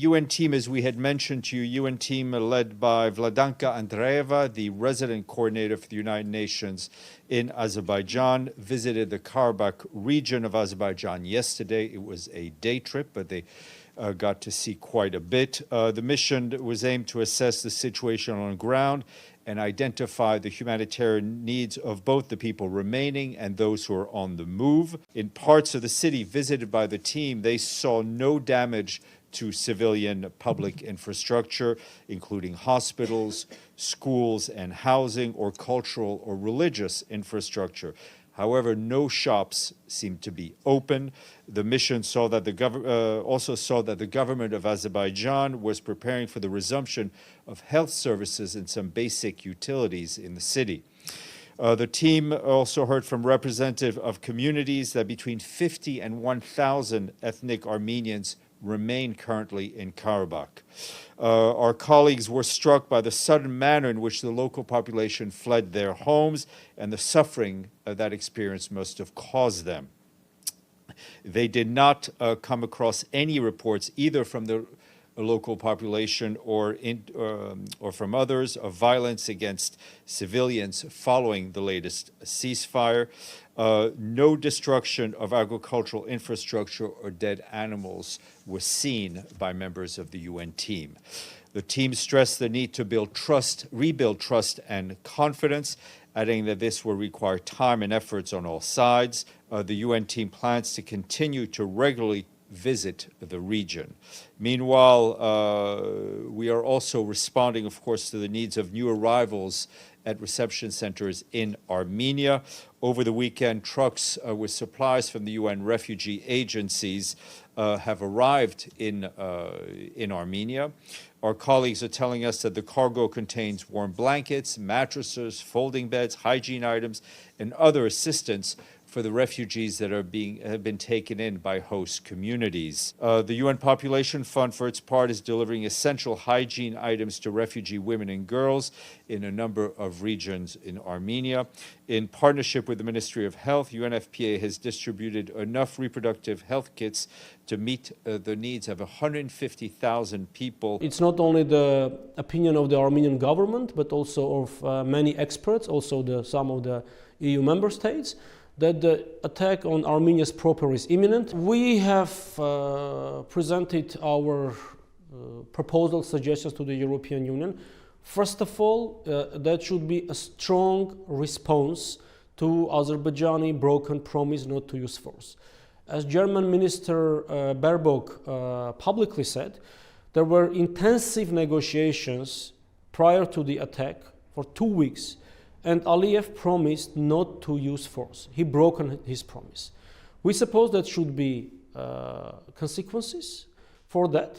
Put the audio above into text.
UN team, as we had mentioned to you, UN team led by Vladanka Andreeva, the resident coordinator for the United Nations in Azerbaijan, visited the Karabakh region of Azerbaijan yesterday. It was a day trip, but they got to see quite a bit. The mission was aimed to assess the situation on the ground and identify the humanitarian needs of both the people remaining and those who are on the move. In parts of the city visited by the team, they saw no damage to civilian public infrastructure, including hospitals, schools, and housing, or cultural or religious infrastructure. However, no shops seemed to be open. The mission saw that also saw that the government of Azerbaijan was preparing for the resumption of health services and some basic utilities in the city. The team also heard from representatives of communities that between 50 and 1,000 ethnic Armenians remain currently in Karabakh. Our colleagues were struck by the sudden manner in which the local population fled their homes and the suffering that experience must have caused them. They did not come across any reports either from the local population or from others of violence against civilians following the latest ceasefire. No destruction of agricultural infrastructure or dead animals was seen by members of the UN team. The team stressed the need to rebuild trust and confidence, adding that this will require time and efforts on all sides. The UN team plans to continue to regularly visit the region. Meanwhile, we are also responding, of course, to the needs of new arrivals at reception centers in Armenia. Over the weekend, trucks with supplies from the UN refugee agencies have arrived in Armenia. Our colleagues are telling us that the cargo contains warm blankets, mattresses, folding beds, hygiene items, and other assistance for the refugees that have been taken in by host communities. The UN Population Fund, for its part, is delivering essential hygiene items to refugee women and girls in a number of regions in Armenia. In partnership with the Ministry of Health, UNFPA has distributed enough reproductive health kits to meet the needs of 150,000 people. It's not only the opinion of the Armenian government, but also of many experts, also some of the EU member states, that the attack on Armenia's proper is imminent. We have presented our proposal suggestions to the European Union. First of all, there should be a strong response to Azerbaijani broken promise not to use force. As German Minister Baerbock publicly said, there were intensive negotiations prior to the attack for 2 weeks, and Aliyev promised not to use force. He broke his promise. We suppose that should be consequences for that.